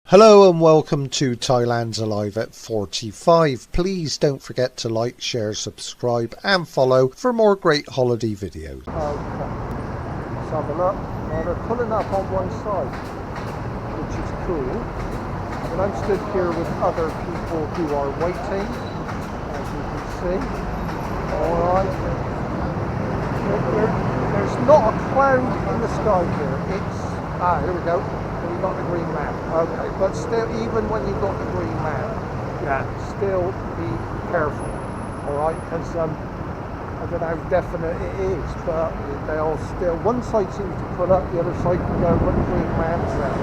Hello and welcome to Thailand's Alive at 45. Please don't forget to like, share, subscribe and follow for more great holiday videos. Okay, let's have a look. Now they're pulling up on one side, which is cool. And I'm stood here with other people who are waiting, as you can see. Alright. There's not a cloud in the sky here. Here we go. We've got the green man. Okay, but still, even when you've got the green man, still be careful. Alright, because I don't know how definite it is, but they'll still, one side seems to pull up, the other side can go when the green man's there.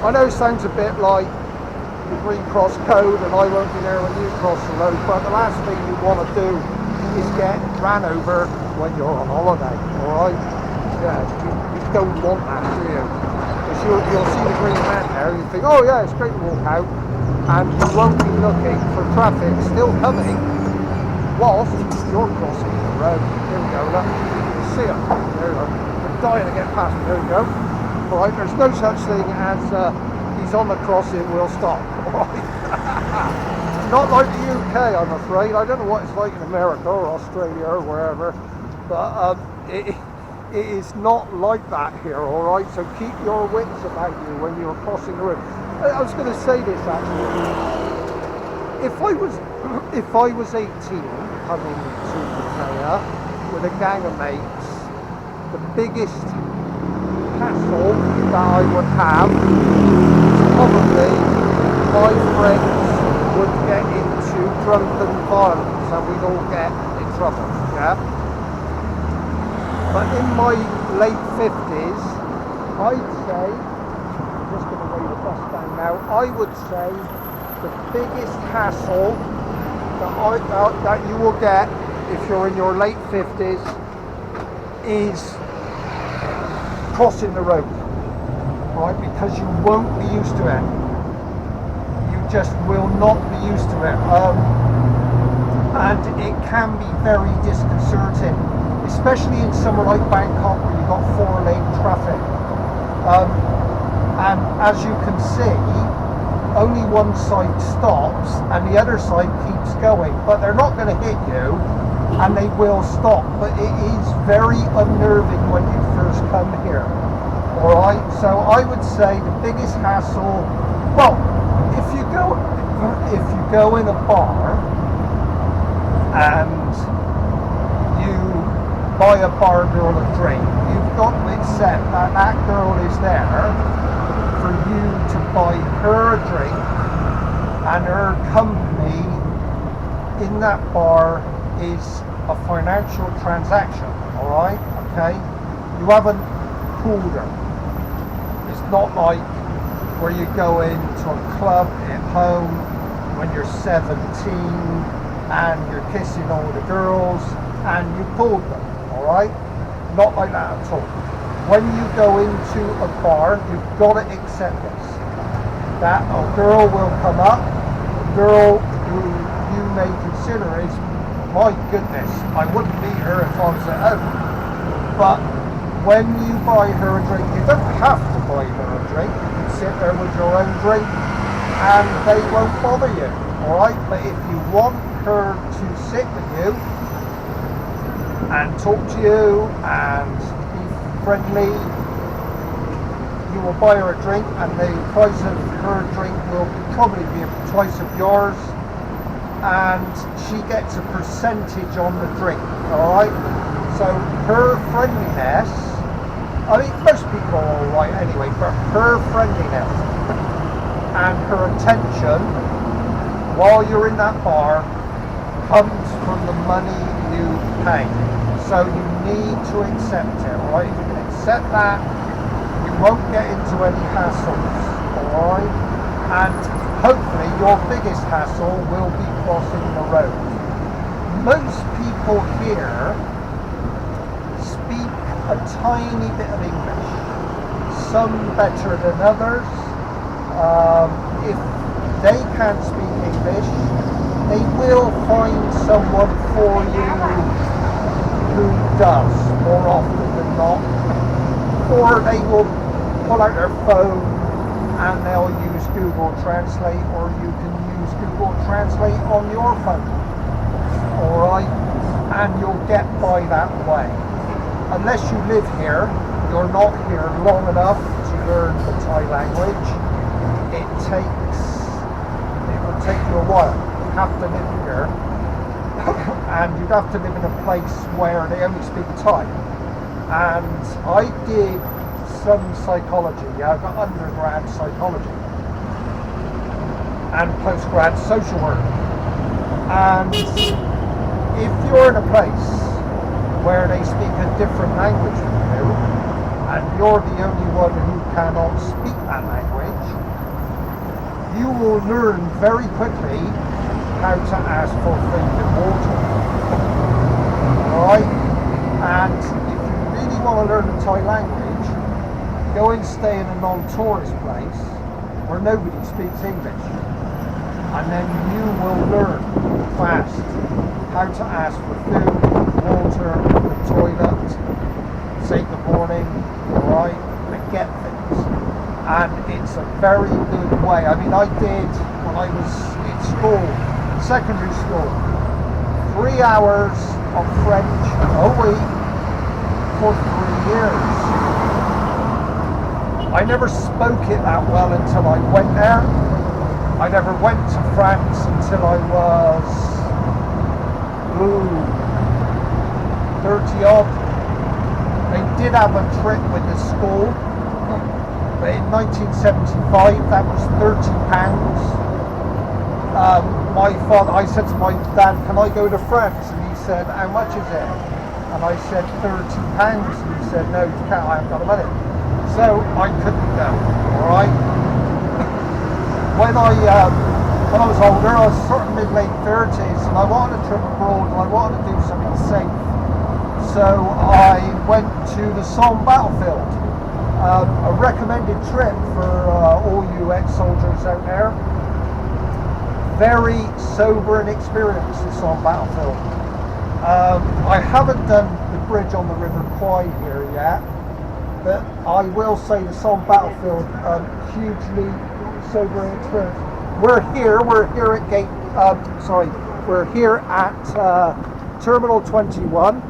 I know it sounds a bit like the Green Cross Code and I won't be there when you cross the road, but the last thing you want to do is get ran over when you're on holiday. Alright? Yeah, you don't want that, do you? You'll see the green man there and you think, oh yeah, it's great to walk out, and you won't be looking for traffic still coming whilst you're crossing the road. Here we go, look, you see it, there we go, they're dying to get past me, there we go. Alright, there's no such thing as he's on the crossing, we'll stop. Not like the UK, I'm afraid. I don't know what it's like in America or Australia or wherever, but it is not like that here, alright? So keep your wits about you when you're crossing the road. I was going to say this actually. If I was 18 coming to Pattaya with a gang of mates, the biggest hassle that I would have is probably my friends would get into drunken violence and we'd all get in trouble, yeah? But in my late 50s, I'd say, I'm just going to lay the bus down now, I would say the biggest hassle that you will get if you're in your late 50s is crossing the road, right? Because you won't be used to it. You just will not be used to it. And it can be very disconcerting, especially in somewhere like Bangkok where you've got 4-lane traffic. And as you can see, only one side stops and the other side keeps going, but they're not going to hit you and they will stop. But it is very unnerving when you first come here. Alright, so I would say the biggest hassle, well, if you go in a bar and you buy a bar girl a drink, you've got to accept that that girl is there for you to buy her a drink, and her company in that bar is a financial transaction, alright? Okay? You haven't fooled her. It's not like where you go into a club at home when you're 17 and you're kissing all the girls and you pulled them. Alright? Not like that at all. When you go into a bar, you've got to accept this. That a girl will come up, a girl who you may consider is, my goodness, I wouldn't meet her if I was at home. But when you buy her a drink, you don't have to buy her a drink. You can sit there with your own drink and they won't bother you. Alright? But if you want her to sit with you and talk to you and be friendly, you will buy her a drink and the price of her drink will probably be twice of yours, and she gets a percentage on the drink. Alright? So her friendliness, I mean most people are alright anyway, but her friendliness and her attention while you're in that bar comes from the money you pay. So you need to accept it, alright? If you can accept that, you won't get into any hassles, alright? And hopefully your biggest hassle will be crossing the road. Most people here speak a tiny bit of English, some better than others. If they can't speak English, they will find someone for you who does, more often than not, or they will pull out their phone and they'll use Google Translate, or you can use Google Translate on your phone. Alright? And you'll get by that way. Unless you live here, you're not here long enough to learn the Thai language. It will take you a while. You have to live here, and you'd have to live in a place where they only speak Thai. And I did some psychology. I got undergrad psychology and postgrad social work. And if you're in a place where they speak a different language from you, and you're the only one who cannot speak that language, you will learn very quickly how to ask for food and water. Alright? And if you really want to learn the Thai language, go and stay in a non-tourist place where nobody speaks English. And then you will learn fast how to ask for food, water, the toilet, say good morning, alright, and get things. And it's a very good way. I mean, I did, when I was in school, secondary school, 3 hours of French a week for 3 years. I never spoke it that well until I went there. I never went to France until I was 30 odd. They did have a trip with the school, but in 1975 that was £30. My father, I said to my dad, can I go to France? And he said, how much is it? And I said, £30. And he said, no, you can't, I haven't got the money. So I couldn't go, alright? When I was older, I was sort of mid-late 30s, and I wanted a trip abroad, and I wanted to do something safe. So I went to the Somme battlefield, a recommended trip for all you ex-soldiers out there. Very sobering experience, the Somme battlefield. I haven't done the bridge on the River Kwai here yet, but I will say the Somme battlefield, hugely sobering experience. We're here at gate, we're here at Terminal 21.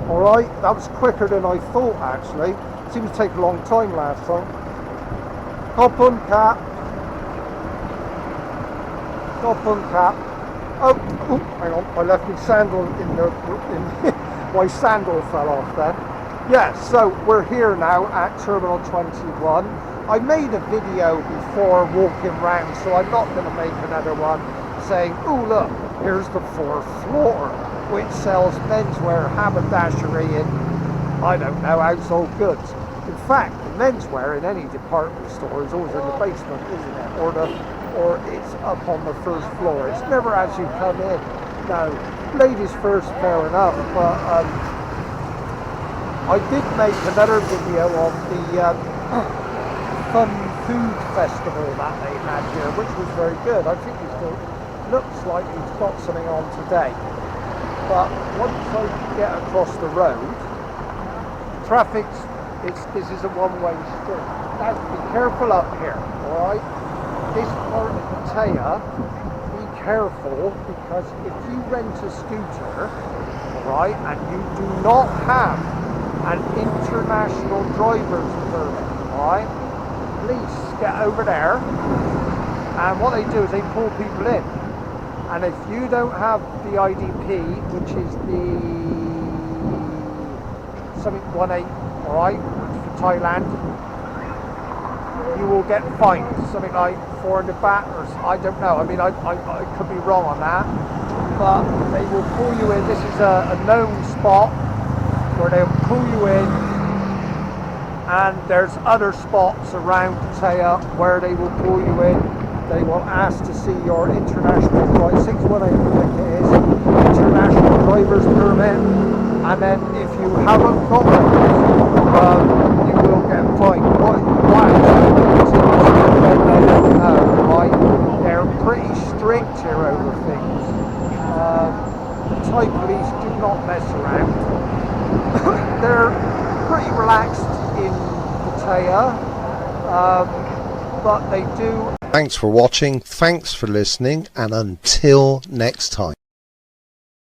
Alright, that was quicker than I thought actually. It seemed to take a long time last time. Kopun Cap. Oh, hang on, I left my sandal my sandal fell off then. Yeah, so we're here now at Terminal 21. I made a video before walking round, so I'm not going to make another one saying, oh look, here's the 4th floor, which sells menswear, haberdashery, and I don't know, household goods. In fact, the menswear in any department store is always in the basement, isn't it? Or it's up on the 1st floor. It's never as you come in. Now, ladies first, fair enough, but I did make another video on the fun food festival that they had here, which was very good. I think it looks like he's got something on today. But once I get across the road, this is a one-way street. Now, be careful up here, alright? This part of Pattaya, be careful, because if you rent a scooter, alright, and you do not have an international driver's permit, alright, police get over there, and what they do is they pull people in. And if you don't have the IDP, which is the something 18, alright, for Thailand, you will get fined, something like 400 baht, or I don't know. I mean, I could be wrong on that, but they will pull you in. This is a known spot where they'll pull you in, and there's other spots around Pattaya where they will pull you in. They will ask to see your international driver's 618, I think it is, international driver's permit, and then if you haven't got it, you will get fined. Why? Right? They're pretty strict here over things. The Thai police do not mess around. They're pretty relaxed in Pattaya. but they do. Thanks for watching, thanks for listening, and until next time.